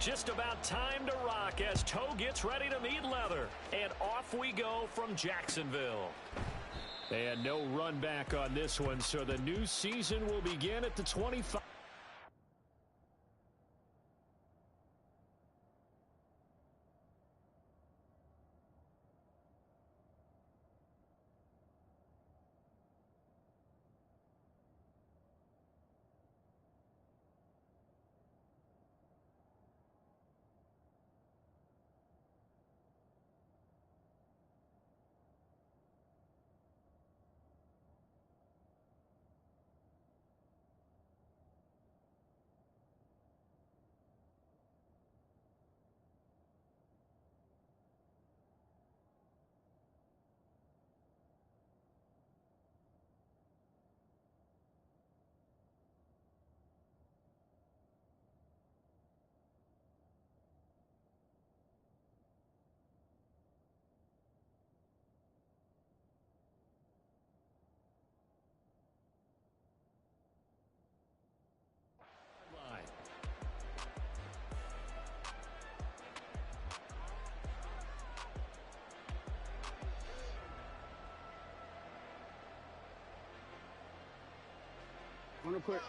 Just about time to rock as toe gets ready to meet leather. And off we go from Jacksonville. And no run back on this one, so the new season will begin at the 25. Real quick.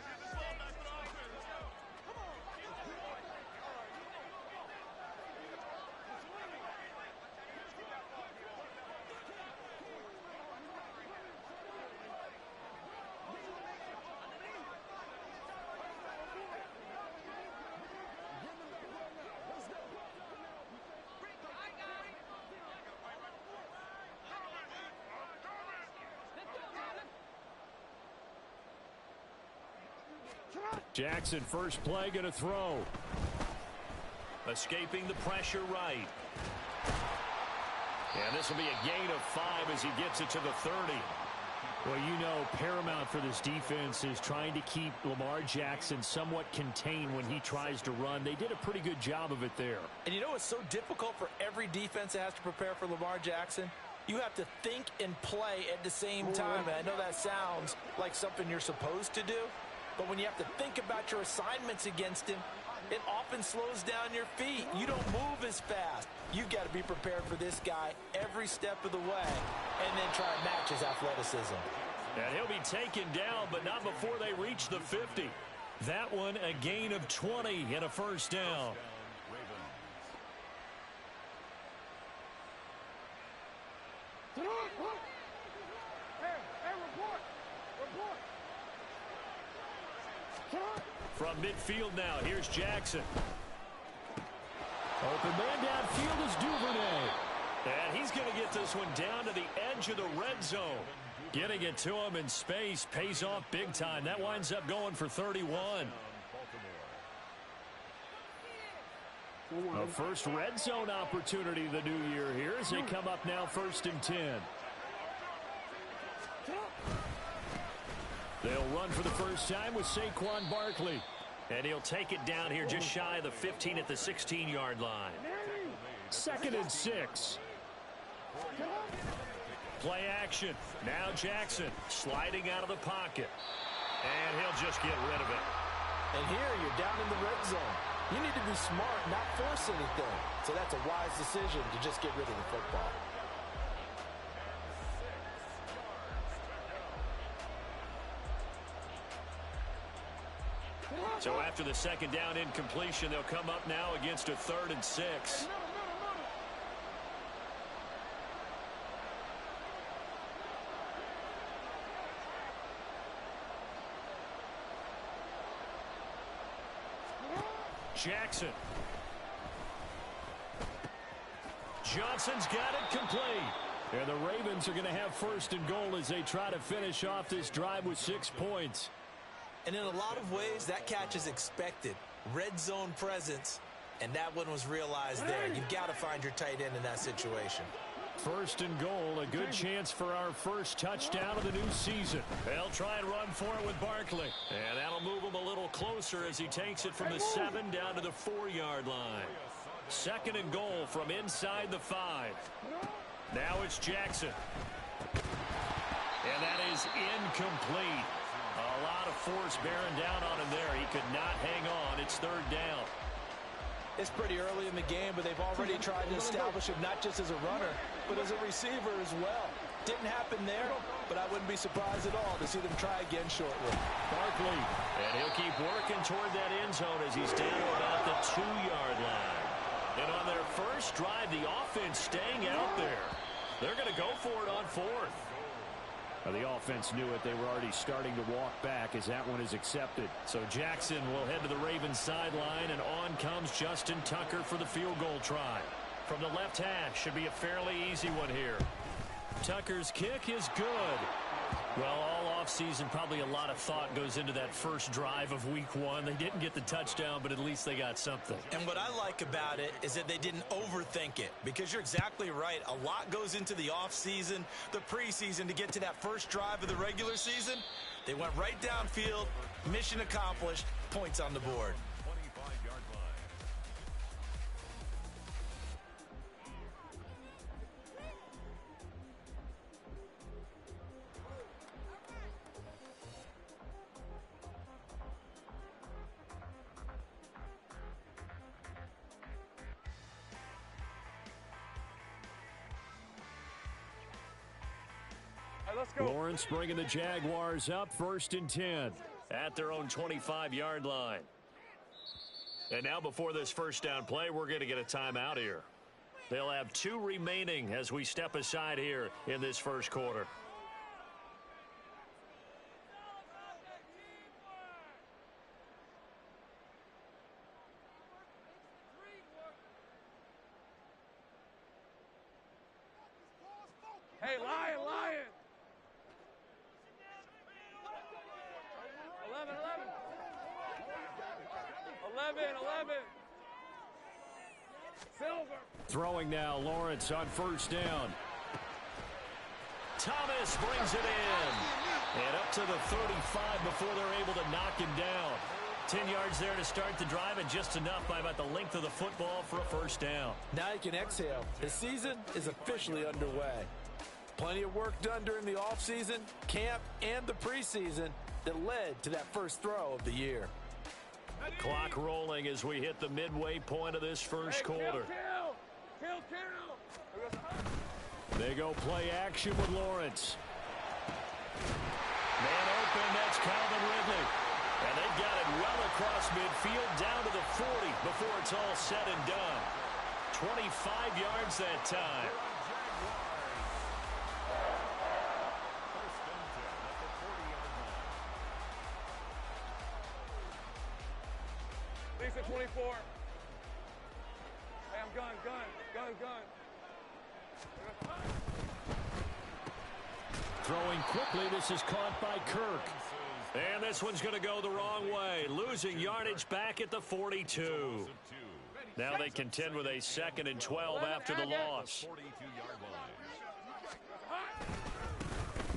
Jackson, first play, going to throw. Escaping the pressure right. And this will be a gain of 5 as he gets it to the 30. Well, you know, paramount for this defense is trying to keep Lamar Jackson somewhat contained when he tries to run. They did a pretty good job of it there. And you know it's so difficult for every defense that has to prepare for Lamar Jackson? You have to think and play at the same time. And I know that sounds like something you're supposed to do. But when you have to think about your assignments against him, it often slows down your feet. You don't move as fast. You've got to be prepared for this guy every step of the way and then try and match his athleticism. And he'll be taken down, but not before they reach the 50. That one a gain of 20 and a first down. From midfield now, here's Jackson. Open man downfield is Duvernay. And he's going to get this one down to the edge of the red zone. Getting it to him in space pays off big time. That winds up going for 31. A first red zone opportunity the new year here as they come up now 1st and 10. They'll run for the first time with Saquon Barkley. And he'll take it down here just shy of the 15 at the 16-yard line. 2nd and 6. Play action. Now Jackson sliding out of the pocket. And he'll just get rid of it. And here you're down in the red zone. You need to be smart, not force anything. So that's a wise decision to just get rid of the football. So after the second down incompletion, they'll come up now against a 3rd and 6. Jackson. Johnson's got it complete. And the Ravens are going to have 1st and goal as they try to finish off this drive with 6 points. And in a lot of ways, that catch is expected. Red zone presence, and that one was realized there. You've got to find your tight end in that situation. 1st and goal, a good chance for our first touchdown of the new season. They'll try and run for it with Barkley. And that'll move him a little closer as he takes it from the 7 down to the 4-yard line. 2nd and goal from inside the 5. Now it's Jackson. And that is incomplete. A lot of force bearing down on him there. He could not hang on. It's 3rd down. It's pretty early in the game, but they've already tried to establish him not just as a runner, but as a receiver as well. Didn't happen there, but I wouldn't be surprised at all to see them try again shortly. Barkley, and he'll keep working toward that end zone as he's down to about the 2-yard line. And on their first drive, the offense staying out there. They're going to go for it on 4th. Well, the offense knew it. They were already starting to walk back as that one is accepted. So Jackson will head to the Ravens sideline, and on comes Justin Tucker for the field goal try. From the left hash, should be a fairly easy one here. Tucker's kick is good. Well, all offseason, probably a lot of thought goes into that first drive of week 1. They didn't get the touchdown, but at least they got something. And what I like about it is that they didn't overthink it, because you're exactly right. A lot goes into the offseason, the preseason to get to that first drive of the regular season. They went right downfield, mission accomplished, points on the board. 25-yard line. Let's go. Lawrence bringing the Jaguars up 1st and 10 at their own 25-yard line. And now before this first down play, we're going to get a timeout here. They'll have 2 remaining as we step aside here in this first quarter. Hey, Lion. 11. Silver. Throwing now, Lawrence on 1st down. Thomas brings it in. And up to the 35 before they're able to knock him down. 10 yards there to start the drive, and just enough by about the length of the football for a 1st down. Now you can exhale. The season is officially underway. Plenty of work done during the offseason, camp, and the preseason that led to that first throw of the year. Clock rolling as we hit the midway point of this first quarter. Kill. They go play action with Lawrence. Man open, that's Calvin Ridley. And they've got it well across midfield down to the 40 before it's all said and done. 25 yards that time. Lisa 24. Hey, I'm gun. Throwing quickly, this is caught by Kirk. And this one's going to go the wrong way. Losing yardage back at the 42. Now they contend with a 2nd and 12 after the loss.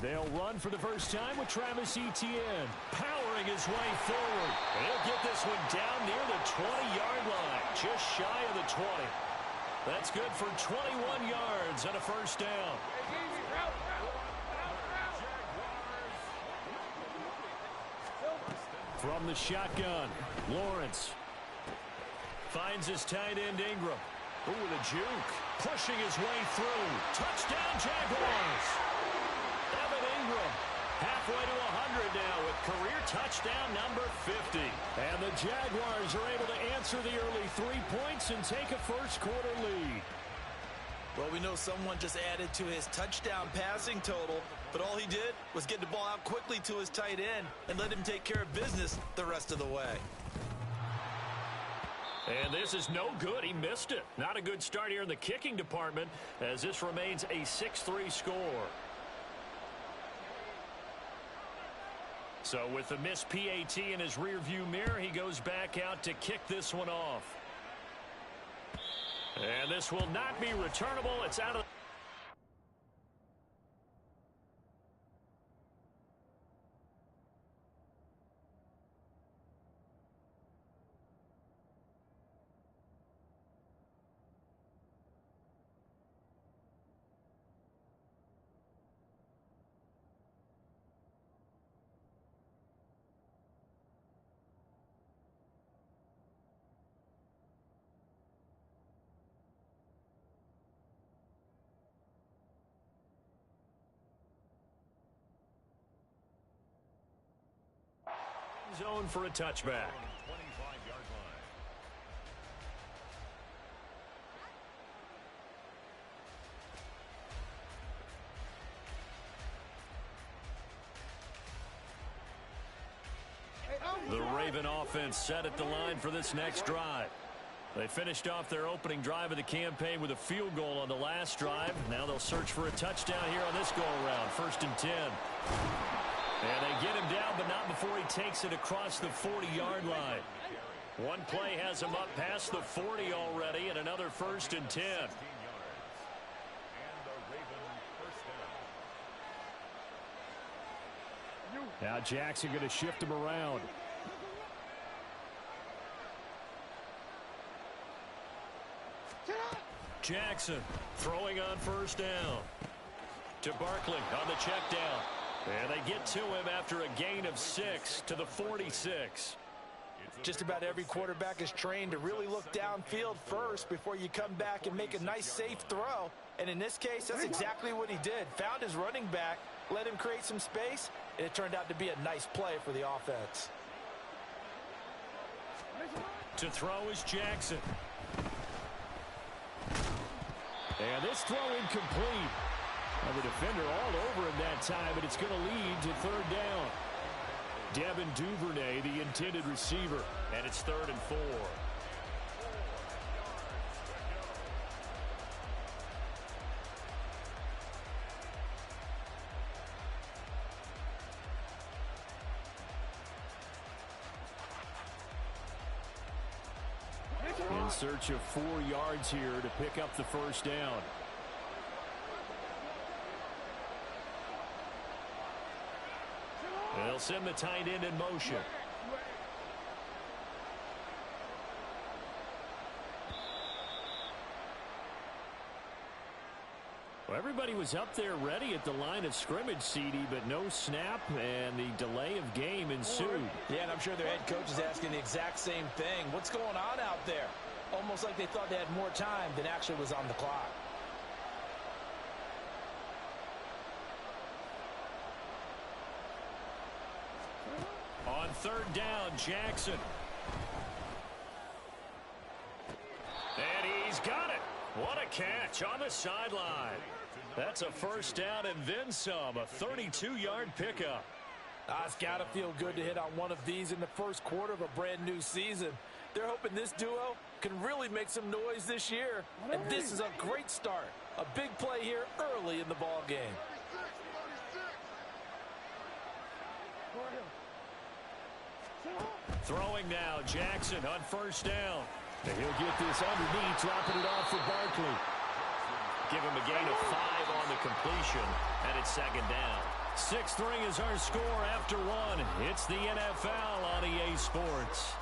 They'll run for the first time with Travis Etienne powering his way forward. And he'll get this one down near the 20-yard line, just shy of the 20. That's good for 21 yards and a 1st down. From the shotgun, Lawrence finds his tight end Ingram. Ooh, the juke, pushing his way through. Touchdown, Jaguars. Evan Ingram, halfway to 100 now with career touchdown number 50. And the Jaguars are able to answer the early 3 points and take a first quarter lead. Well, we know someone just added to his touchdown passing total, but all he did was get the ball out quickly to his tight end and let him take care of business the rest of the way. And this is no good. He missed it. Not a good start here in the kicking department as this remains a 6-3 score. So with the missed PAT in his rearview mirror, he goes back out to kick this one off. And this will not be returnable. It's out of Zone for a touchback. The Raven offense set at the line for this next drive. They finished off their opening drive of the campaign with a field goal on the last drive. Now they'll search for a touchdown here on this go-around. 1st and 10. And they get him down, but not before he takes it across the 40-yard line. One play has him up past the 40 already, and another 1st and 10. Now Jackson going to shift him around. Jackson throwing on 1st down. To Barkley on the check down. And they get to him after a gain of 6 to the 46. Just about every quarterback is trained to really look downfield first before you come back and make a nice safe throw. And in this case, that's exactly what he did. Found his running back, let him create some space, and it turned out to be a nice play for the offense. To throw is Jackson. And this throw incomplete. And the defender all over him that time, but it's going to lead to 3rd down. Devin Duvernay, the intended receiver. And it's 3rd and 4. In search of 4 yards here to pick up the 1st down. They'll send the tight end in motion. Well, everybody was up there ready at the line of scrimmage, CD, but no snap, and the delay of game ensued. Yeah, and I'm sure their head coach is asking the exact same thing. What's going on out there? Almost like they thought they had more time than actually was on the clock. On 3rd down, Jackson. And he's got it. What a catch on the sideline. That's a 1st down and then some. A 32-yard pickup. It's got to feel good to hit on one of these in the 1st quarter of a brand new season. They're hoping this duo can really make some noise this year. And this is a great start. A big play here early in the ball game. Throwing now, Jackson on 1st down. And he'll get this underneath, dropping it off for Barkley. Give him a gain of 5 on the completion, and it's 2nd down. 6-3 is our score after 1. It's the NFL on EA Sports.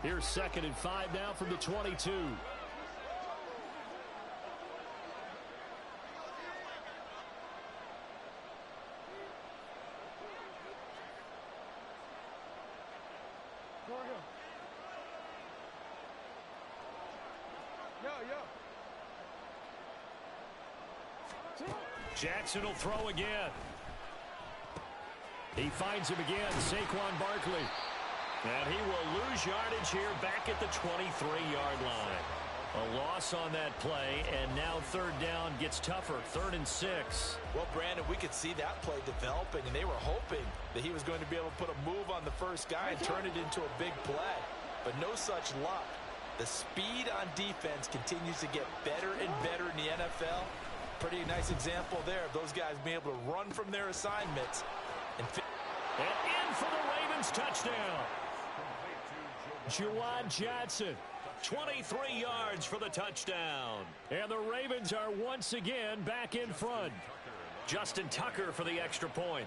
Here's 2nd and 5 now from the 22. Jackson will throw again. He finds him again, Saquon Barkley. And he will lose yardage here back at the 23-yard line. A loss on that play, and now 3rd down gets tougher. 3rd and 6. Well, Brandon, we could see that play developing, and they were hoping that he was going to be able to put a move on the first guy and turn it into a big play. But no such luck. The speed on defense continues to get better and better in the NFL. Pretty nice example there of those guys being able to run from their assignments. And in for the Ravens touchdown. Juwan Johnson. 23 yards for the touchdown. And the Ravens are once again back in front. Justin Tucker for the extra point.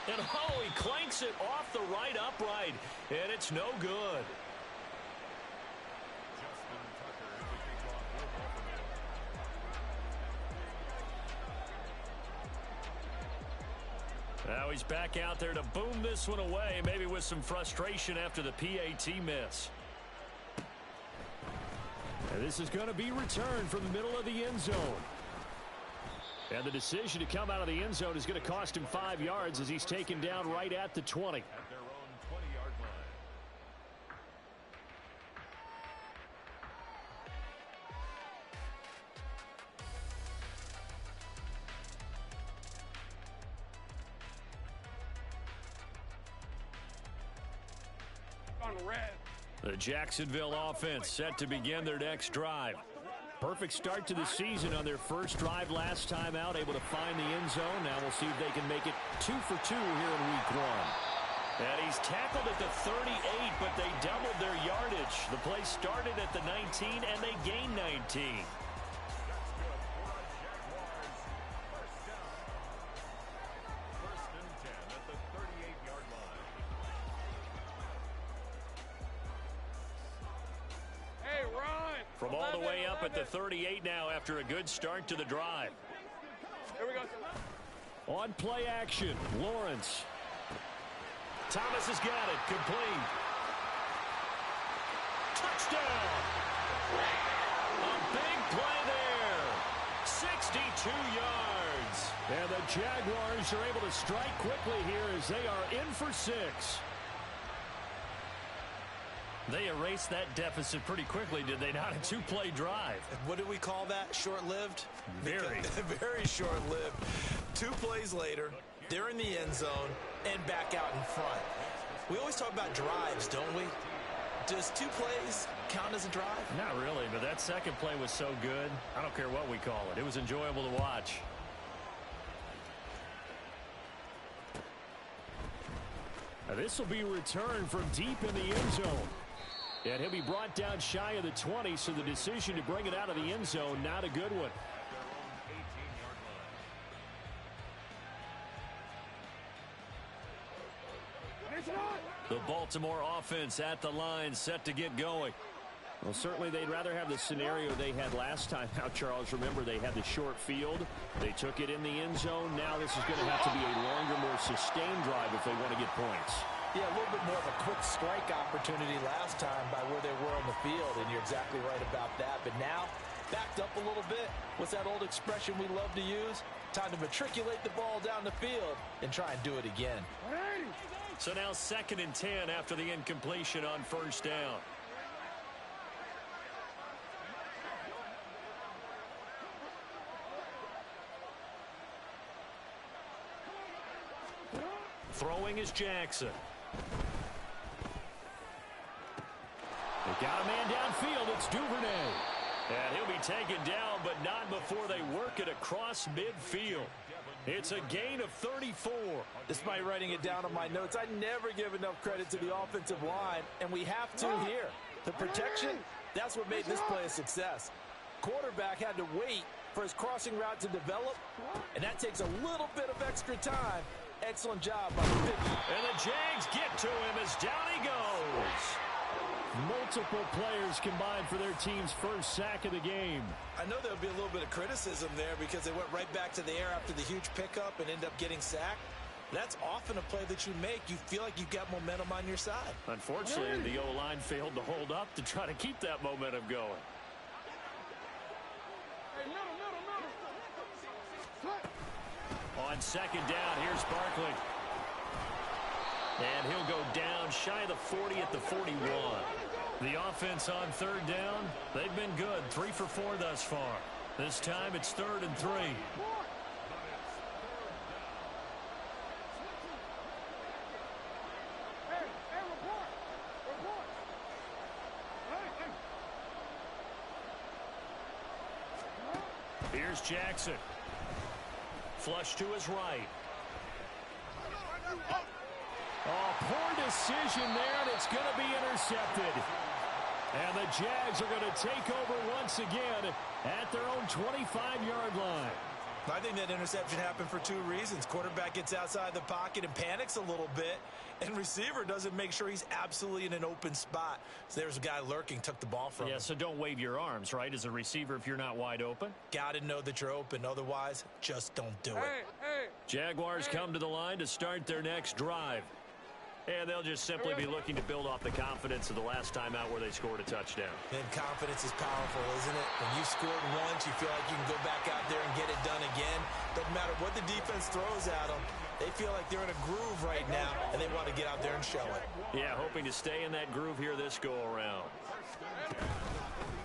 And he clanks it off the right upright, and it's no good. Now he's back out there to boom this one away, maybe with some frustration after the PAT miss. This is going to be returned from the middle of the end zone. And the decision to come out of the end zone is going to cost him 5 yards as he's taken down right at the 20. At their own 20-yard line. On red. The Jacksonville offense set to begin their next drive. Perfect start to the season on their first drive last time out, able to find the end zone. Now we'll see if they can make it 2 for 2 here in week 1. And he's tackled at the 38, but they doubled their yardage. The play started at the 19, and they gained 19. From all the way up at the 38 now after a good start to the drive. Here we go. On play action, Lawrence. Thomas has got it. Complete. Touchdown. A big play there. 62 yards. And the Jaguars are able to strike quickly here as they are in for 6. They erased that deficit pretty quickly, did they not? A 2-play drive. What do we call that? Short-lived? Very. Very short-lived. 2 plays later, they're in the end zone and back out in front. We always talk about drives, don't we? Does 2 plays count as a drive? Not really, but that second play was so good. I don't care what we call it. It was enjoyable to watch. Now this will be returned from deep in the end zone. And he'll be brought down shy of the 20, so the decision to bring it out of the end zone, not a good one. The Baltimore offense at the line, set to get going. Well, certainly they'd rather have the scenario they had last time out, Charles. Remember, they had the short field. They took it in the end zone. Now this is going to have to be a longer, more sustained drive if they want to get points. Yeah, a little bit more of a quick strike opportunity last time by where they were on the field, and you're exactly right about that. But now, backed up a little bit. What's that old expression we love to use? Time to matriculate the ball down the field and try and do it again. So now 2nd and 10 after the incompletion on first down. Throwing is Jackson. They got a man downfield. It's Duvernay. And he'll be taken down, but not before they work it across midfield. It's a gain of 34. Despite writing it down on my notes, I never give enough credit to the offensive line, and we have to here. The protection, that's what made this play a success. Quarterback had to wait for his crossing route to develop, and that takes a little bit of extra time. Excellent job by the pick. And the Jags get to him as down he goes. Multiple players combined for their team's first sack of the game. I know there'll be a little bit of criticism there because they went right back to the air after the huge pickup and end up getting sacked. That's often a play that you make. You feel like you've got momentum on your side. Unfortunately, the O-line failed to hold up to try to keep that momentum going. On 2nd down, here's Barkley. And he'll go down shy of the 40 at the 41. The offense on 3rd down, they've been good. 3 for 4 thus far. This time it's 3rd and 3. Here's Jackson. Flush to his right. Oh, poor decision there, and it's going to be intercepted. And the Jags are going to take over once again at their own 25-yard line. I think that interception happened for 2 reasons. Quarterback gets outside the pocket and panics a little bit, and receiver doesn't make sure he's absolutely in an open spot. So there's a guy lurking, took the ball from him. Yeah, so don't wave your arms, right, as a receiver if you're not wide open. Got to know that you're open. Otherwise, just don't do it. Jaguars come to the line to start their next drive. And they'll just simply be looking to build off the confidence of the last time out where they scored a touchdown. And confidence is powerful, isn't it? When you've scored once, you feel like you can go back out there and get it done again. Doesn't matter what the defense throws at them. They feel like they're in a groove right now, and they want to get out there and show it. Yeah, hoping to stay in that groove here this go-around.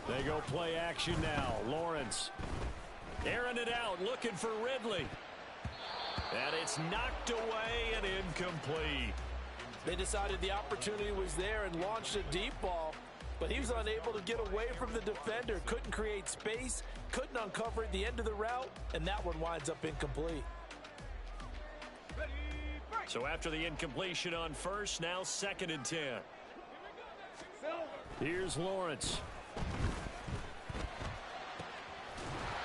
They go play action now. Lawrence. Airing it out, looking for Ridley. And it's knocked away and incomplete. They decided the opportunity was there and launched a deep ball, but he was unable to get away from the defender. Couldn't create space, couldn't uncover at the end of the route, and that one winds up incomplete. So after the incompletion on first, now 2nd and 10. Here's Lawrence.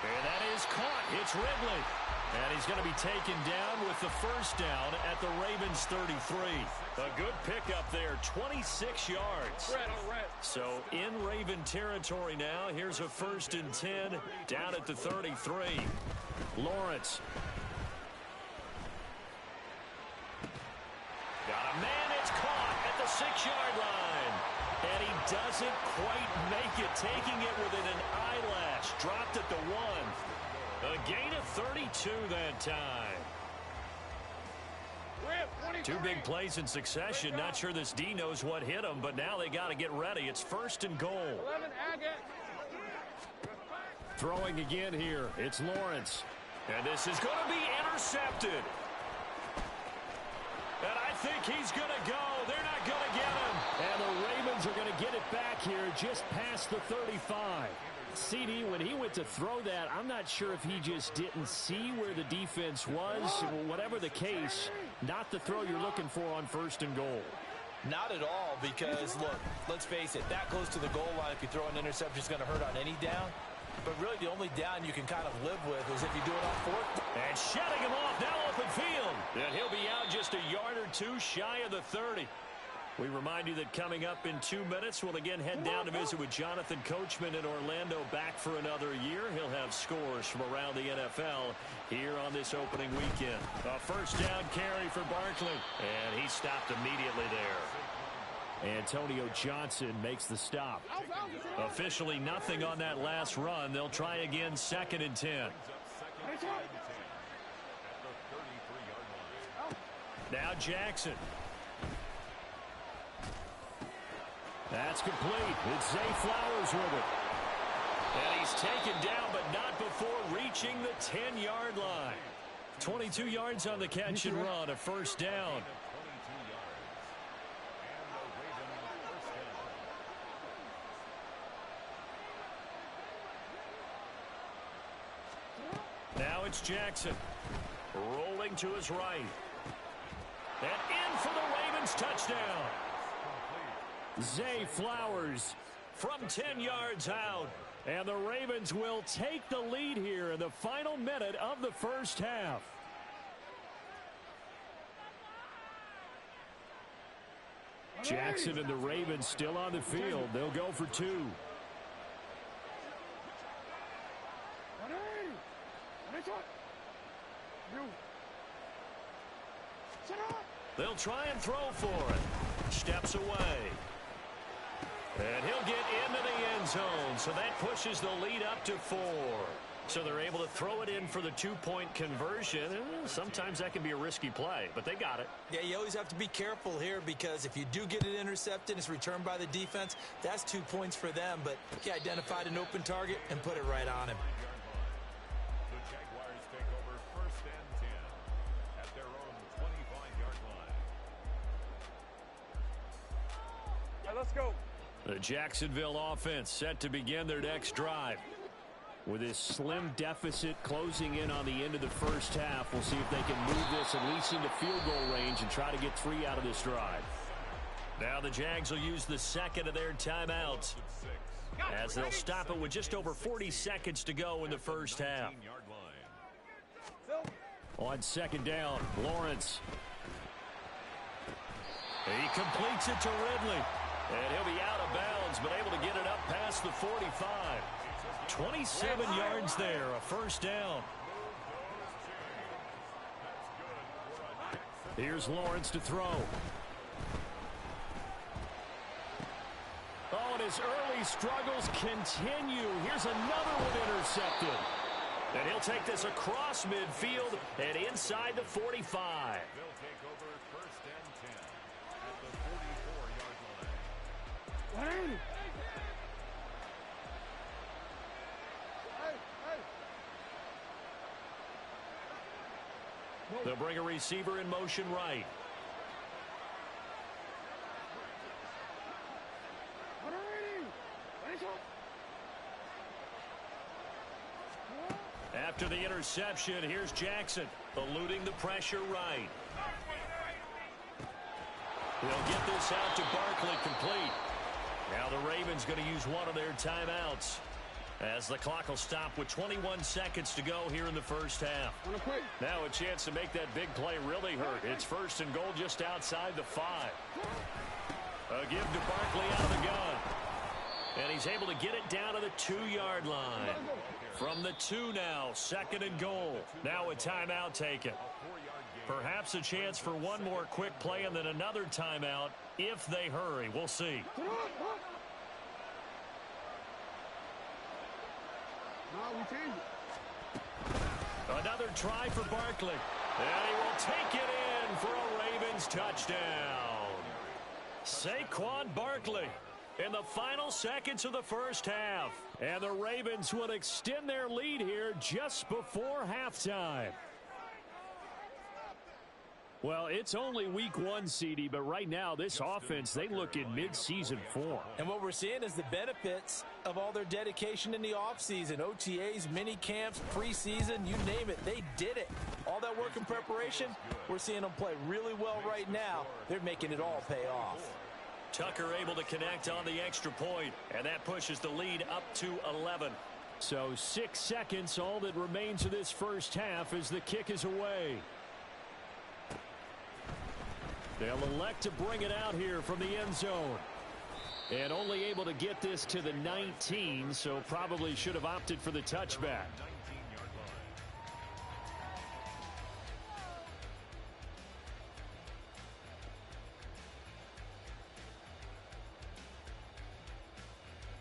And that is caught. It's Ridley. And he's going to be taken down with the first down at the Ravens 33. A good pickup there, 26 yards. So in Raven territory now, here's a 1st and 10 down at the 33. Lawrence. Got a man, it's caught at the 6-yard line. And he doesn't quite make it, taking it within an eyelash. Dropped at the 1. A gain of 32 that time. 2 big plays in succession. Not sure this D knows what hit him, but now they got to get ready. It's 1st and goal. Throwing again here. It's Lawrence. And this is going to be intercepted. And I think he's going to go. They're not going to get him. And the Ravens are going to get it back here just past the 35. CD, when he went to throw that, I'm not sure if he just didn't see where the defense was. Whatever the case, not the throw you're looking for on 1st and goal. Not at all, because, look, let's face it, that close to the goal line, if you throw an interception, it's going to hurt on any down. But really, the only down you can kind of live with is if you do it on 4th. And shutting him off, now open field. And he'll be out just a yard or 2 shy of the 30. We remind you that coming up in 2 minutes, we'll again head down to visit with Jonathan Coachman in Orlando, back for another year. He'll have scores from around the NFL here on this opening weekend. A 1st down carry for Barkley, and he stopped immediately there. Antonio Johnson makes the stop. Officially nothing on that last run. They'll try again, 2nd and 10. Now Jackson. That's complete. It's Zay Flowers with it. And he's taken down, but not before reaching the 10-yard line. 22 yards on the catch and run, a 1st down. Now it's Jackson. Rolling to his right. And in for the Ravens touchdown. Zay Flowers from 10 yards out. And the Ravens will take the lead here in the final minute of the 1st half. Jackson and the Ravens still on the field. They'll go for 2. They'll try and throw for it. Steps away. And he'll get into the end zone. So that pushes the lead up to 4. So they're able to throw it in for the 2-point conversion. Sometimes that can be a risky play, but they got it. Yeah, you always have to be careful here, because if you do get it intercepted, it's returned by the defense, that's 2 points for them. But he identified an open target and put it right on him. The Jaguars take over 1st and 10 at their own 25-yard line. All right, let's go. The Jacksonville offense set to begin their next drive. With this slim deficit closing in on the end of the 1st half, we'll see if they can move this at least into field goal range and try to get 3 out of this drive. Now the Jags will use the 2nd of their timeouts, as they'll stop it with just over 40 seconds to go in the 1st half. On 2nd down, Lawrence. He completes it to Ridley. And he'll be out of bounds, but able to get it up past the 45. 27 yards there, a 1st down. Here's Lawrence to throw. his early struggles continue. Here's another one intercepted. And he'll take this across midfield and inside the 45. They'll take over first and 10 at the 44-yard line. They'll bring a receiver in motion right. After the interception, here's Jackson, eluding the pressure right. They'll get this out to Barkley, complete. Now the Ravens going to use one of their timeouts, as the clock will stop with 21 seconds to go here in the first half. Now a chance to make that big play really hurt. It's first and goal just outside the 5. A give to Barkley out of the gun. And he's able to get it down to the 2-yard line. From the 2 now, second and goal. Now a timeout taken. Perhaps a chance for one more quick play and then another timeout if they hurry. We'll see. Another try for Barkley. And he will take it in for a Ravens touchdown. Saquon Barkley in the final seconds of the first half. And the Ravens would extend their lead here just before halftime. Well, it's only week 1, CD, but right now this offense, they look in mid-season form. And what we're seeing is the benefits of all their dedication in the offseason. OTAs, mini camps, preseason, you name it, they did it. All that work in preparation, we're seeing them play really well right now. They're making it all pay off. Tucker able to connect on the extra point, and that pushes the lead up to 11. So 6 seconds, all that remains of this first half as the kick is away. They'll elect to bring it out here from the end zone. And only able to get this to the 19, so probably should have opted for the touchback.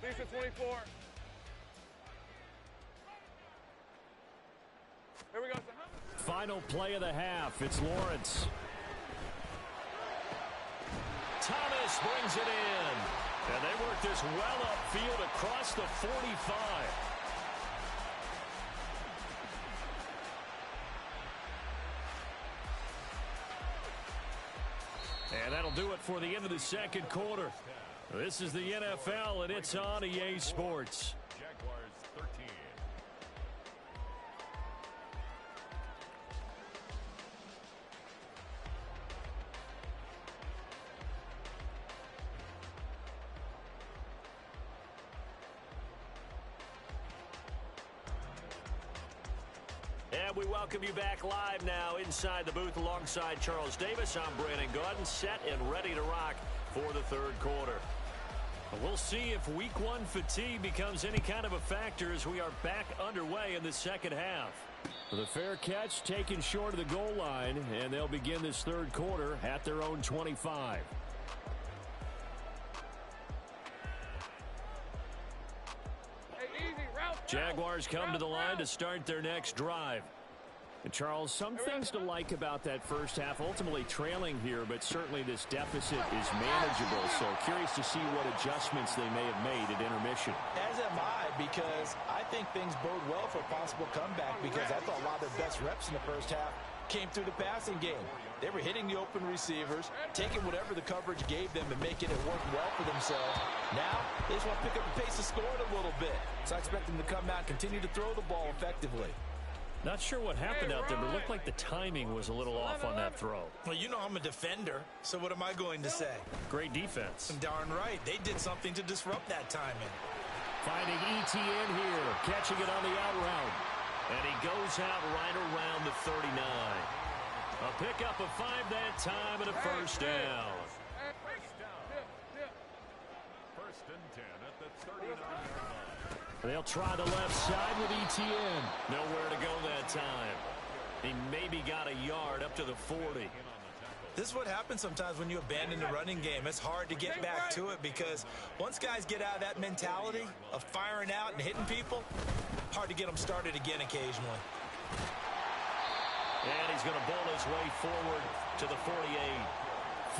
Lisa 24. Here we go. Final play of the half. It's Lawrence. Thomas brings it in. And they work this well upfield across the 45. And that'll do it for the end of the second quarter. This is the NFL, and it's on EA Sports. Jaguars 13. And we welcome you back live now inside the booth alongside Charles Davis. I'm Brandon Gaudin, set and ready to rock for the third quarter. We'll see if week 1 fatigue becomes any kind of a factor as we are back underway in the second half. The fair catch taken short of the goal line, and they'll begin this third quarter at their own 25. Jaguars come to the line to start their next drive. And Charles, some things to like about that first half, ultimately trailing here, but certainly this deficit is manageable. So curious to see what adjustments they may have made at intermission. As am I, because I think things bode well for a possible comeback, because I thought a lot of their best reps in the first half came through the passing game. They were hitting the open receivers, taking whatever the coverage gave them and making it work well for themselves. Now, they just want to pick up the pace of scoring a little bit. So I expect them to come out and continue to throw the ball effectively. Not sure what happened out there, but it looked like the timing was a little off on that throw. Well, you know I'm a defender, so what am I going to say? Great defense. Darn right. They did something to disrupt that timing. Finding ETN here, catching it on the out route. And he goes out right around the 39. A pickup of 5 that time and a first down. First and 10 at the 39-yard line. They'll try the left side with ETN. Nowhere to go that time. He maybe got a yard up to the 40. This is what happens sometimes when you abandon the running game. It's hard to get back to it because once guys get out of that mentality of firing out and hitting people, hard to get them started again occasionally. And he's going to bowl his way forward to the 48.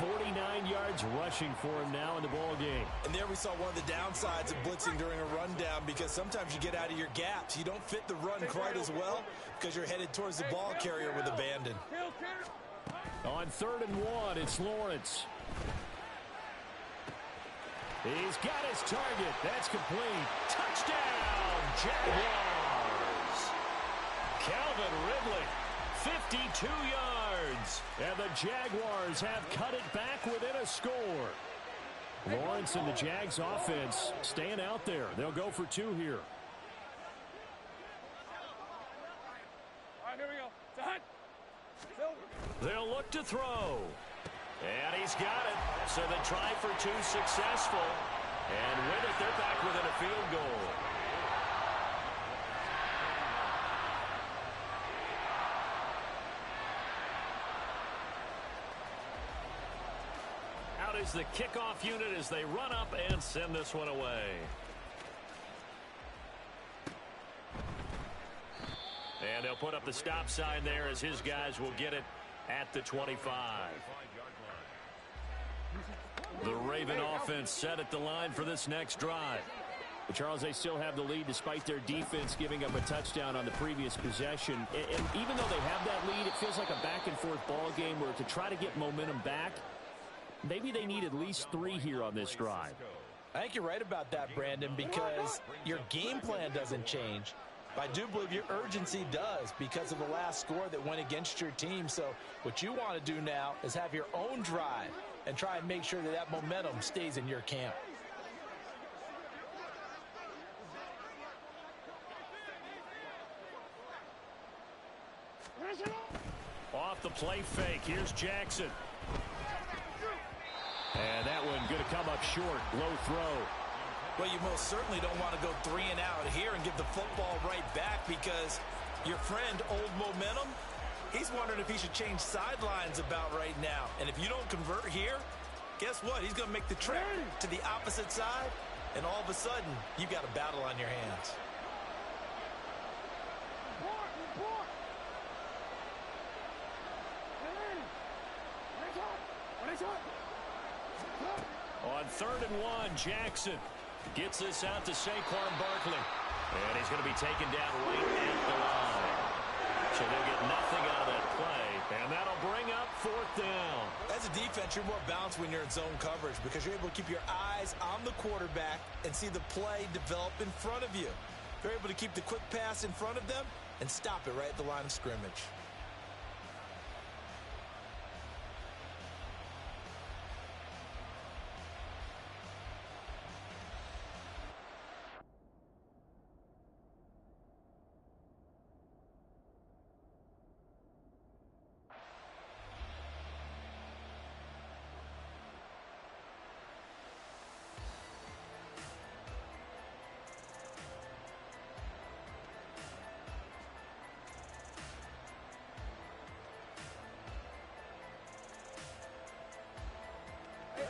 49 yards rushing for him now in the ball game. And there we saw one of the downsides of blitzing during a rundown because sometimes you get out of your gaps. You don't fit the run quite as well because you're headed towards the ball carrier with abandon. On 3rd and 1, it's Lawrence. He's got his target. That's complete. Touchdown, Jaguars. Calvin Ridley, 52 yards. And the Jaguars have cut it back within a score. Lawrence and the Jags offense staying out there. They'll go for 2 here. All right, here we go. Done. They'll look to throw. And he's got it. So they try for 2 successful. And with it, they're back within a field goal. Out is the kickoff unit as they run up and send this one away. And they'll put up the stop sign there as his guys will get it at the 25. The Raven offense set at the line for this next drive. But Charles, they still have the lead despite their defense giving up a touchdown on the previous possession. And even though they have that lead, it feels like a back-and-forth ball game where to try to get momentum back, maybe they need at least 3 here on this drive. I think you're right about that, Brandon, because your game plan doesn't change. But I do believe your urgency does because of the last score that went against your team. So what you want to do now is have your own drive and try and make sure that that momentum stays in your camp. Off the play fake. Here's Jackson. And that one going to come up short. Low throw. Well, you most certainly don't want to go 3 and out here and give the football right back because your friend, Old Momentum, he's wondering if he should change sidelines about right now. And if you don't convert here, guess what? He's going to make the trek to the opposite side, and all of a sudden, you've got a battle on your hands. On 3rd and 1, Jackson gets this out to Saquon Barkley. And he's going to be taken down right at the line. So they'll get nothing out of that play. And that'll bring up 4th down. As a defense, you're more balanced when you're in zone coverage because you're able to keep your eyes on the quarterback and see the play develop in front of you. You're able to keep the quick pass in front of them and stop it right at the line of scrimmage.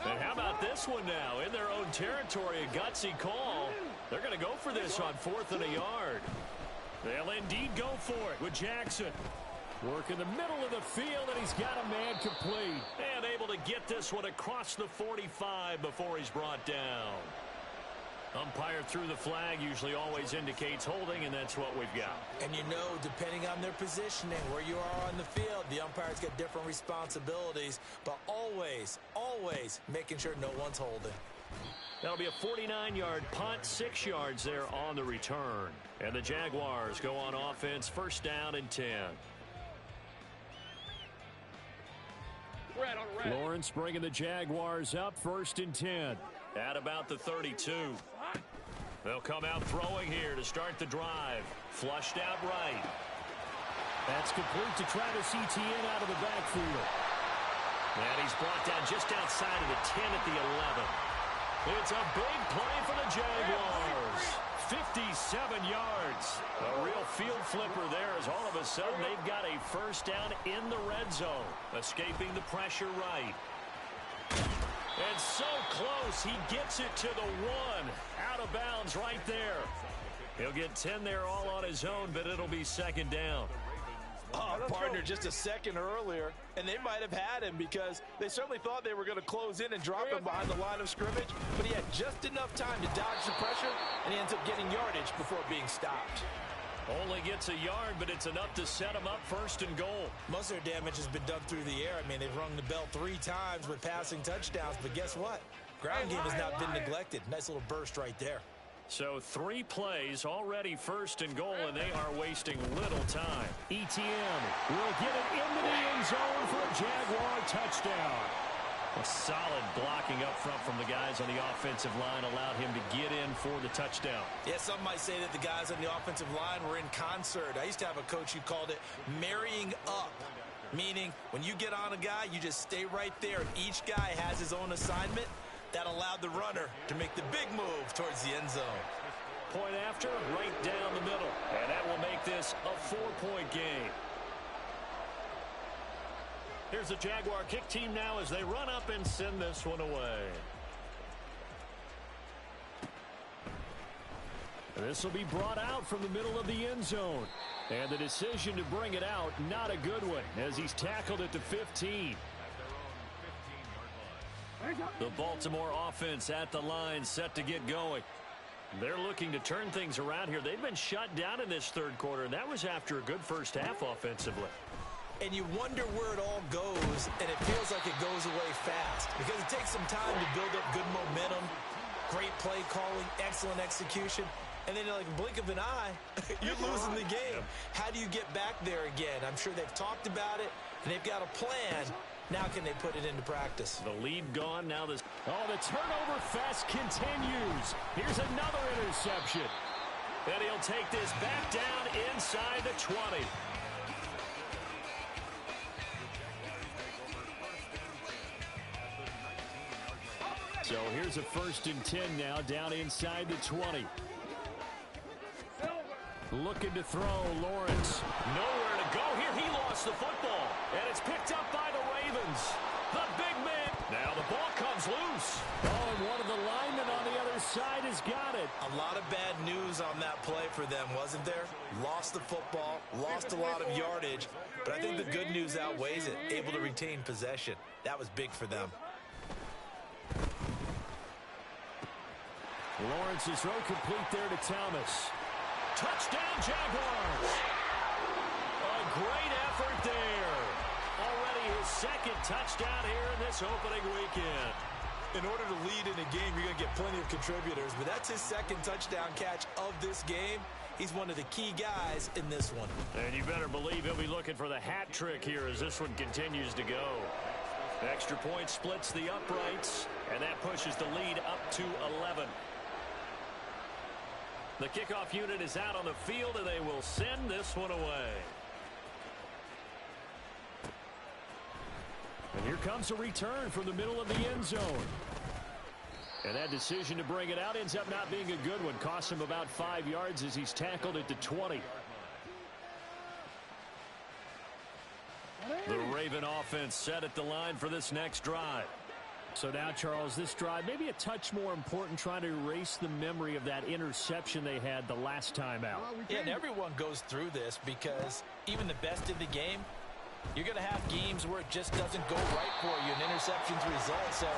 And how about this one now? In their own territory, a gutsy call. They're going to go for this on 4th and a yard. They'll indeed go for it with Jackson. Work in the middle of the field, and he's got a man complete. And able to get this one across the 45 before he's brought down. Umpire threw the flag, usually always indicates holding, and that's what we've got. And you know, depending on their positioning, where you are on the field, the umpires get different responsibilities, but always, always making sure no one's holding. That'll be a 49-yard punt, 6 yards there on the return. And the Jaguars go on offense, 1st down and 10. Red on red. Lawrence bringing the Jaguars up, 1st and 10. At about the 32. They'll come out throwing here to start the drive. Flushed out right. That's complete to Travis Etienne out of the backfield. And he's brought down just outside of the 10 at the 11. It's a big play for the Jaguars. 57 yards. A real field flipper there as all of a sudden they've got a first down in the red zone. Escaping the pressure right. And so close, he gets it to the 1. Out of bounds right there. He'll get 10 there all on his own, but it'll be second down. Oh, partner, just a second earlier, and they might have had him because they certainly thought they were going to close in and drop him behind the line of scrimmage, but he had just enough time to dodge the pressure, and he ends up getting yardage before being stopped. Only gets a yard, but it's enough to set him up first and goal. Most of their damage has been done through the air. I mean, they've rung the bell 3 times with passing touchdowns, but guess what? Ground game has not been neglected. Nice little burst right there. So 3 plays, already first and goal, and they are wasting little time. ETN will get it into the end zone for a Jaguar touchdown. A solid blocking up front from the guys on the offensive line allowed him to get in for the touchdown. Yeah, some might say that the guys on the offensive line were in concert. I used to have a coach who called it marrying up, meaning when you get on a guy, you just stay right there, and each guy has his own assignment. That allowed the runner to make the big move towards the end zone. Point after, right down the middle. And that will make this a 4-point game. Here's the Jaguar kick team now as they run up and send this one away. This will be brought out from the middle of the end zone. And the decision to bring it out, not a good one, as he's tackled at the 15. The Baltimore offense at the line, set to get going. They're looking to turn things around here. They've been shut down in this third quarter, and that was after a good first half offensively. And you wonder where it all goes, and it feels like it goes away fast because it takes some time to build up good momentum, great play calling, excellent execution, and then like a blink of an eye, you're losing the game. How do you get back there again? I'm sure they've talked about it, and they've got a plan. Now can they put it into practice? The lead gone. Now this. Oh, the turnover fest continues. Here's another interception. And he'll take this back down inside the 20. So here's a 1st and 10 now, down inside the 20. Looking to throw, Lawrence. Nowhere to go here. He lost the football. And it's picked up by the Ravens. The big man. Now the ball comes loose. Oh, and one of the linemen on the other side has got it. A lot of bad news on that play for them, wasn't there? Lost the football, lost a lot of yardage, but I think the good news outweighs it. Able to retain possession. That was big for them. Lawrence's throw complete there to Thomas. Touchdown, Jaguars. A great effort there. Already his 2nd touchdown here in this opening weekend. In order to lead in a game, you're going to get plenty of contributors, but that's his 2nd touchdown catch of this game. He's one of the key guys in this one. And you better believe he'll be looking for the hat trick here as this one continues to go. Extra point splits the uprights, and that pushes the lead up to 11. The kickoff unit is out on the field, and they will send this one away. And here comes a return from the middle of the end zone. And that decision to bring it out ends up not being a good one. Costs him about 5 yards as he's tackled at the 20. The Raven offense set at the line for this next drive. So now, Charles, this drive may be a touch more important, trying to erase the memory of that interception they had the last time out. Yeah, and everyone goes through this because even the best in the game, you're going to have games where it just doesn't go right for you, and interceptions result. So,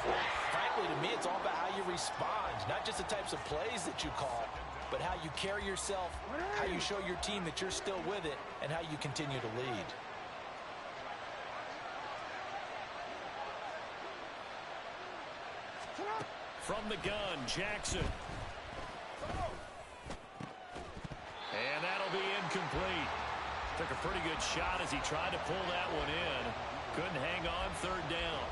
frankly, to me, it's all about how you respond, not just the types of plays that you call, but how you carry yourself, how you show your team that you're still with it, and how you continue to lead. From the gun, Jackson. And that'll be incomplete. Took a pretty good shot as he tried to pull that one in. Couldn't hang on 3rd down.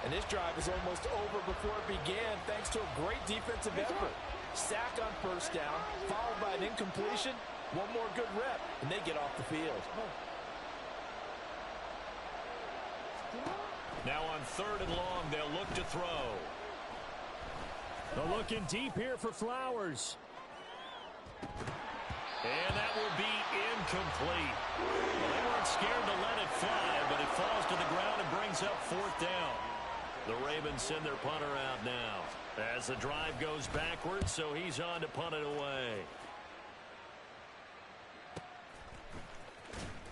And this drive is almost over before it began thanks to a great defensive effort. Sack on 1st down, followed by an incompletion. One more good rep, and they get off the field. Now on 3rd and long, they'll look to throw. They're looking deep here for Flowers. And that will be incomplete. Well, they weren't scared to let it fly, but it falls to the ground and brings up 4th down. The Ravens send their punter out now as the drive goes backwards, so he's on to punt it away.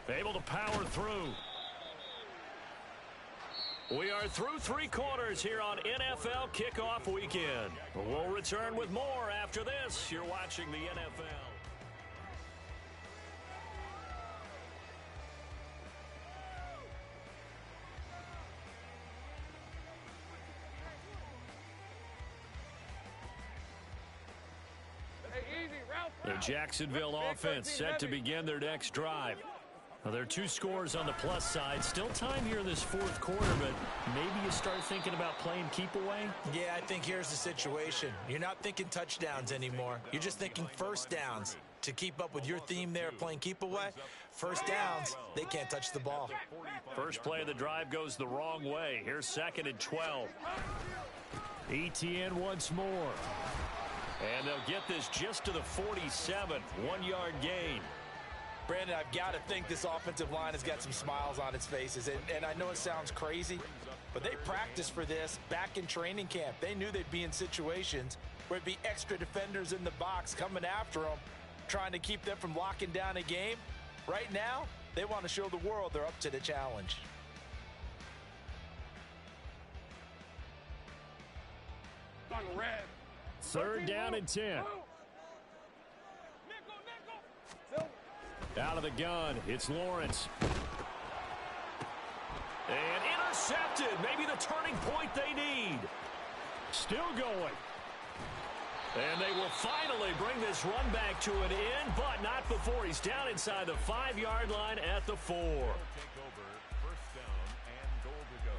Able to power through. We are through 3 quarters here on NFL Kickoff Weekend. We'll return with more after this. You're watching the NFL. The Jacksonville offense set to begin their next drive. Well, there are 2 scores on the plus side. Still time here in this 4th quarter, but maybe you start thinking about playing keep away? Yeah, I think here's the situation. You're not thinking touchdowns anymore. You're just thinking first downs. To keep up with your theme there, playing keep away, first downs, they can't touch the ball. First play of the drive goes the wrong way. Here's 2nd and 12. ETN once more. And they'll get this just to the 47. 1-yard gain. Brandon, I've got to think this offensive line has got some smiles on its faces. And I know it sounds crazy, but they practiced for this back in training camp. They knew they'd be in situations where it'd be extra defenders in the box coming after them, trying to keep them from locking down a game. Right now, they want to show the world they're up to the challenge. On red. 3rd down and 10. Out of the gun, it's Lawrence. And intercepted. Maybe the turning point they need. Still going. And they will finally bring this run back to an end, but not before he's down inside the 5-yard line at the 4. Take over, 1st down and goal to go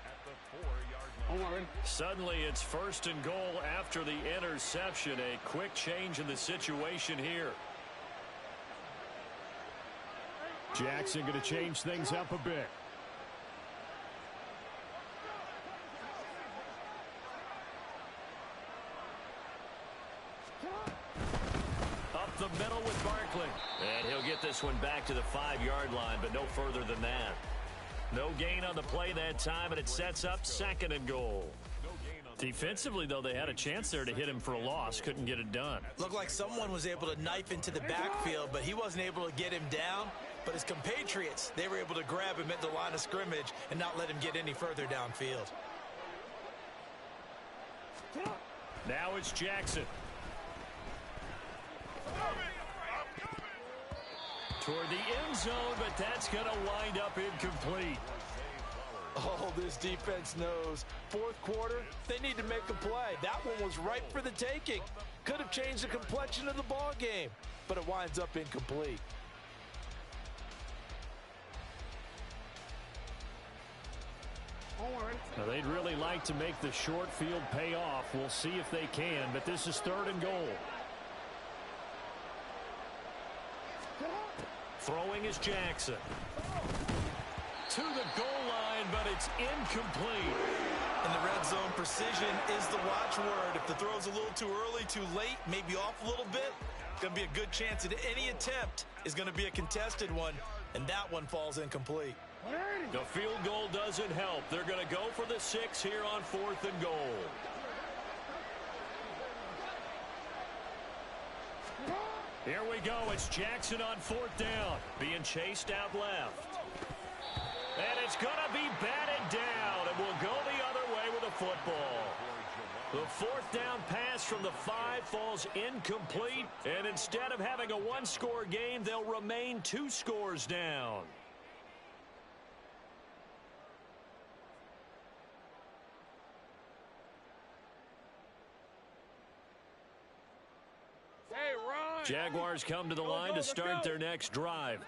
at the 4-yard line. Suddenly it's 1st and goal after the interception. A quick change in the situation here. Jackson going to change things up a bit. Up the middle with Barkley. And he'll get this one back to the 5-yard line, but no further than that. No gain on the play that time, and it sets up 2nd and goal. Defensively, though, they had a chance there to hit him for a loss. Couldn't get it done. Looked like someone was able to knife into the backfield, but he wasn't able to get him down. But his compatriots, they were able to grab him at the line of scrimmage and not let him get any further downfield. Now it's Jackson. Toward the end zone, but that's going to wind up incomplete. Oh, this defense knows. 4th quarter, they need to make a play. That one was ripe for the taking. Could have changed the complexion of the ball game, but it winds up incomplete. Now, they'd really like to make the short field pay off. We'll see if they can, but this is 3rd and goal. Throwing is Jackson. To the goal line, but it's incomplete. In the red zone, precision is the watchword. If the throw's a little too early, too late, maybe off a little bit, going to be a good chance that any attempt is going to be a contested one, and that one falls incomplete. The field goal doesn't help. They're going to go for the 6 here on 4th and goal. Here we go. It's Jackson on 4th down. Being chased out left. And it's going to be batted down. And we'll go the other way with the football. The 4th down pass from the 5 falls incomplete. And instead of having a 1-score game, they'll remain 2 scores down. Jaguars come to the line to start their next drive.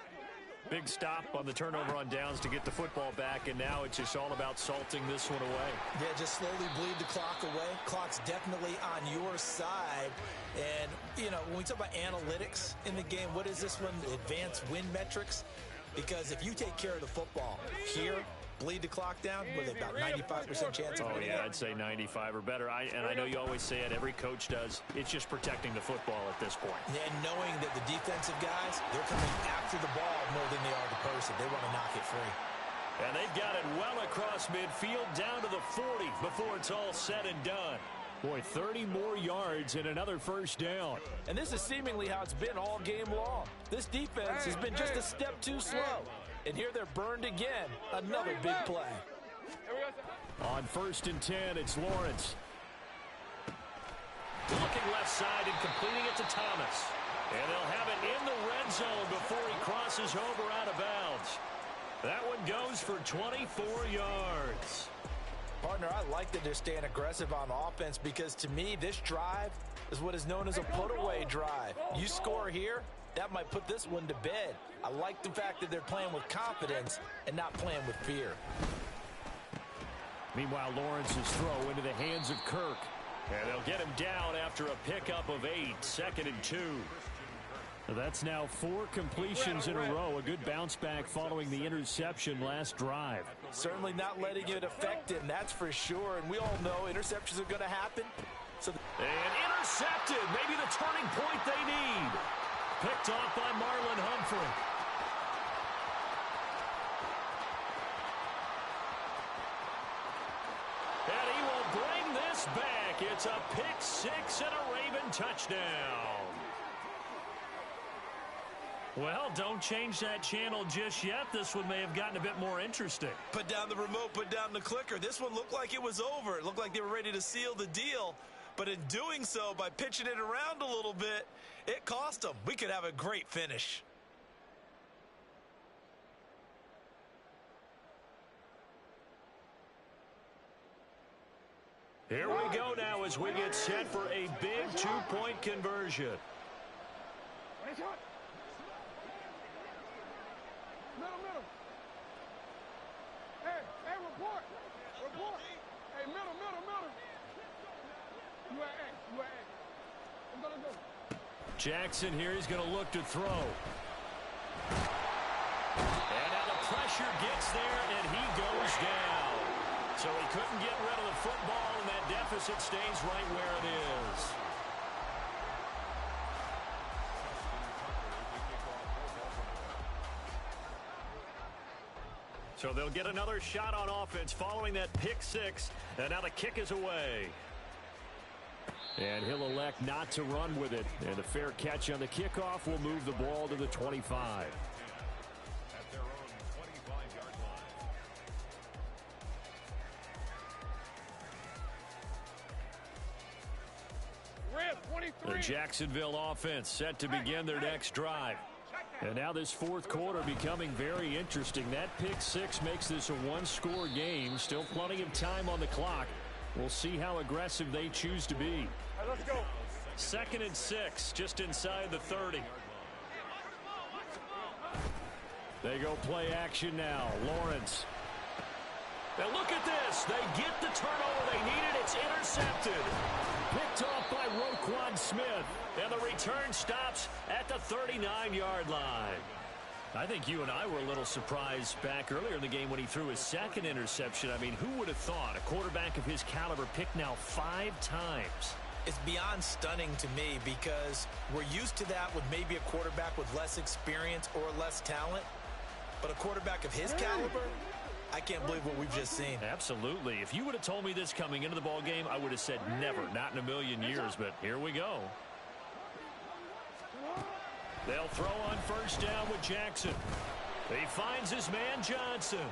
Big stop on the turnover on downs to get the football back, and now it's just all about salting this one away. Yeah, just slowly bleed the clock away. Clock's definitely on your side. And, you know, when we talk about analytics in the game, what is this one? Advanced win metrics? Because if you take care of the football here, bleed the clock down with about 95% chance of winning. Oh, yeah, I'd say 95 or better. And I know you always say it, every coach does. It's just protecting the football at this point. And knowing that the defensive guys, they're coming after the free. And they've got it well across midfield down to the 40 before it's all said and done. Boy, 30 more yards and another first down. And this is seemingly how it's been all game long. This defense has been just a step too slow. And here they're burned again. Another big play. On 1st and 10, it's Lawrence. Looking left side and completing it to Thomas. And they'll have it in the red zone before he crosses over out of bounds. That one goes for 24 yards. Partner, I like that they're staying aggressive on offense because to me, this drive is what is known as a put-away drive. You score here, that might put this one to bed. I like the fact that they're playing with confidence and not playing with fear. Meanwhile, Lawrence's throw into the hands of Kirk. And they'll get him down after a pickup of 8, 2nd and 2. That's now 4 completions in a row. A good bounce back following the interception last drive. Certainly not letting it affect him, that's for sure. And we all know interceptions are going to happen. And intercepted. Maybe the turning point they need. Picked off by Marlon Humphrey. And he will bring this back. It's a pick 6 and a Raven touchdown. Well, don't change that channel just yet. This one may have gotten a bit more interesting. Put down the remote, put down the clicker. This one looked like it was over. It looked like they were ready to seal the deal. But in doing so, by pitching it around a little bit, it cost them. We could have a great finish. Here we go now as we get set for a big 2-point conversion. Middle. Hey, report. Hey, middle. You at A. Let's go. Jackson here, he's going to look to throw. And now the pressure gets there, and he goes down. So he couldn't get rid of the football, and that deficit stays right where it is. So they'll get another shot on offense following that pick 6, and now the kick is away. And he'll elect not to run with it. And a fair catch on the kickoff will move the ball to the 25. At their own 25-yard line. Red 23. The Jacksonville offense set to begin their next drive. And now this 4th quarter becoming very interesting. That pick 6 makes this a 1-score game. Still plenty of time on the clock. We'll see how aggressive they choose to be. Hey, let's go. 2nd and 6, just inside the 30. They go play action now. Lawrence. Now look at this. They get the turnover they needed. It's intercepted. Picked off by Roquan Smith. And the return stops at the 39-yard line. I think you and I were a little surprised back earlier in the game when he threw his 2nd interception. I mean, who would have thought a quarterback of his caliber picked now 5 times? It's beyond stunning to me because we're used to that with maybe a quarterback with less experience or less talent. But a quarterback of his caliber, I can't believe what we've just seen. Absolutely. If you would have told me this coming into the ball game, I would have said never, not in a million years. But here we go. They'll throw on 1st down with Jackson. He finds his man Johnson.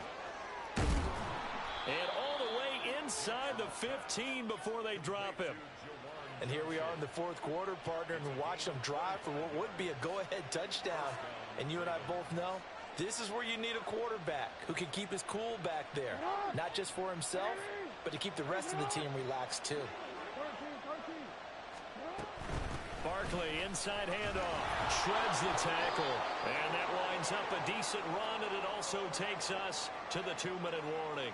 And all the way inside the 15 before they drop him. And here we are in the 4th quarter, partner, and watch them drive for what would be a go-ahead touchdown. And you and I both know this is where you need a quarterback who can keep his cool back there. Not just for himself, but to keep the rest of the team relaxed too. Barkley, inside handoff, shreds the tackle, and that winds up a decent run, and it also takes us to the 2-minute warning.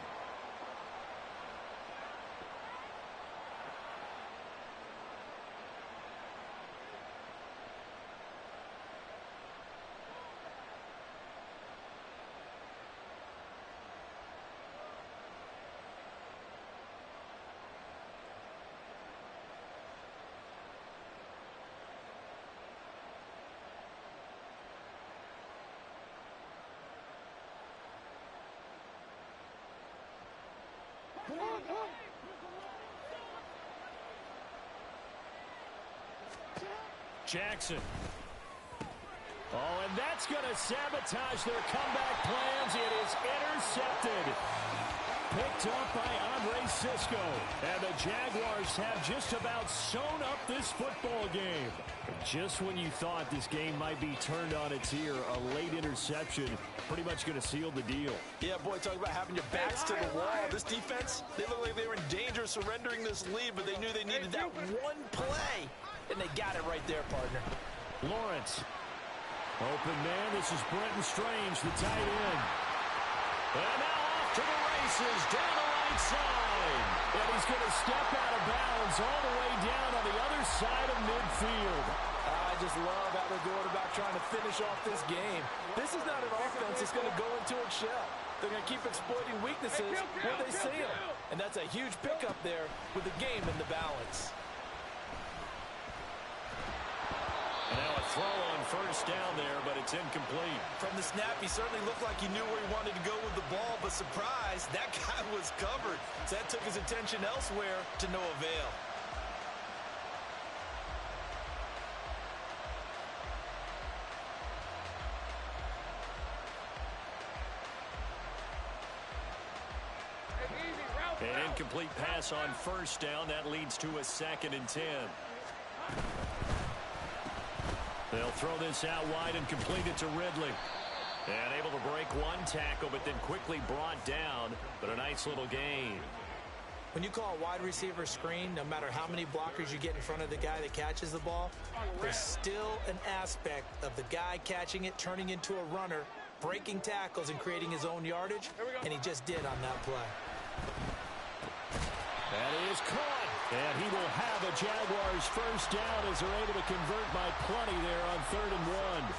Jackson. Oh, and that's going to sabotage their comeback plans. It is intercepted. Picked up by Andre Sisco. And the Jaguars have just about sewn up this football game. Just when you thought this game might be turned on its ear, a late interception pretty much going to seal the deal. Yeah, boy, talk about having your backs to the wall. This defense, they look like they were in danger of surrendering this lead, but they knew they needed that one play. And they got it right there, partner. Lawrence. Open man, this is Brenton Strange, the tight end. And now off to the races, down the right side. And he's going to step out of bounds all the way down on the other side of midfield. I just love how they're going about trying to finish off this game. This is not an offense that's going to go into its shell. They're going to keep exploiting weaknesses where they see them. And that's a huge pickup there with the game in the balance. And now a throw on first down there, but it's incomplete. From the snap, he certainly looked like he knew where he wanted to go with the ball, but surprise, that guy was covered. So that took his attention elsewhere to no avail. An incomplete pass on first down. That leads to a 2nd and 10. They'll throw this out wide and complete it to Ridley. And able to break one tackle, but then quickly brought down. But a nice little gain. When you call a wide receiver screen, no matter how many blockers you get in front of the guy that catches the ball, there's still an aspect of the guy catching it, turning into a runner, breaking tackles and creating his own yardage, and he just did on that play. That is caught. And he will have a Jaguars first down as they're able to convert by plenty there on 3rd and 1.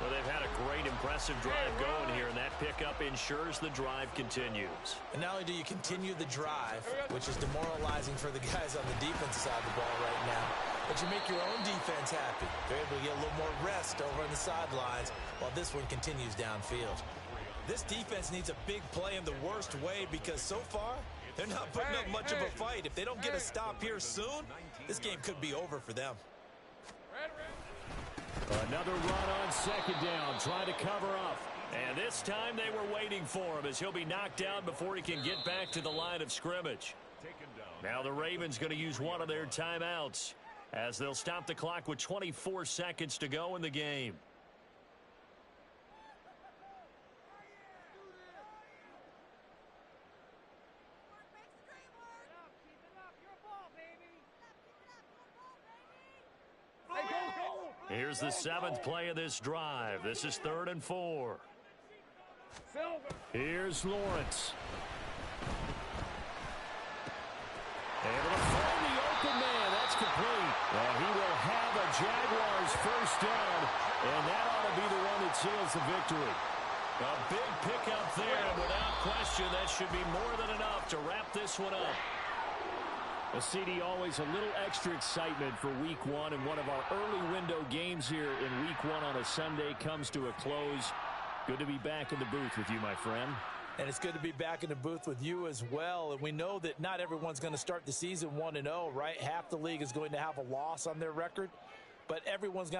Well, they've had a great, impressive drive going here, and that pickup ensures the drive continues. And not only do you continue the drive, which is demoralizing for the guys on the defensive side of the ball right now, but you make your own defense happy. They're able to get a little more rest over on the sidelines while this one continues downfield. This defense needs a big play in the worst way because so far, they're not putting up much of a fight. If they don't get a stop here soon, this game could be over for them. Another run on 2nd down, trying to cover up. And this time they were waiting for him as he'll be knocked down before he can get back to the line of scrimmage. Now the Ravens going to use one of their timeouts as they'll stop the clock with 24 seconds to go in the game. Here's the 7th play of this drive. This is 3rd and 4. Here's Lawrence. Able to find the open man. That's complete. And he will have a Jaguars first down. And that ought to be the one that seals the victory. A big pickup there. And without question, that should be more than enough to wrap this one up. A CD, always a little extra excitement for Week 1, and one of our early window games here in Week 1 on a Sunday comes to a close. Good to be back in the booth with you, my friend. And it's good to be back in the booth with you as well. And we know that not everyone's going to start the season 1-0, right? Half the league is going to have a loss on their record, but everyone's going to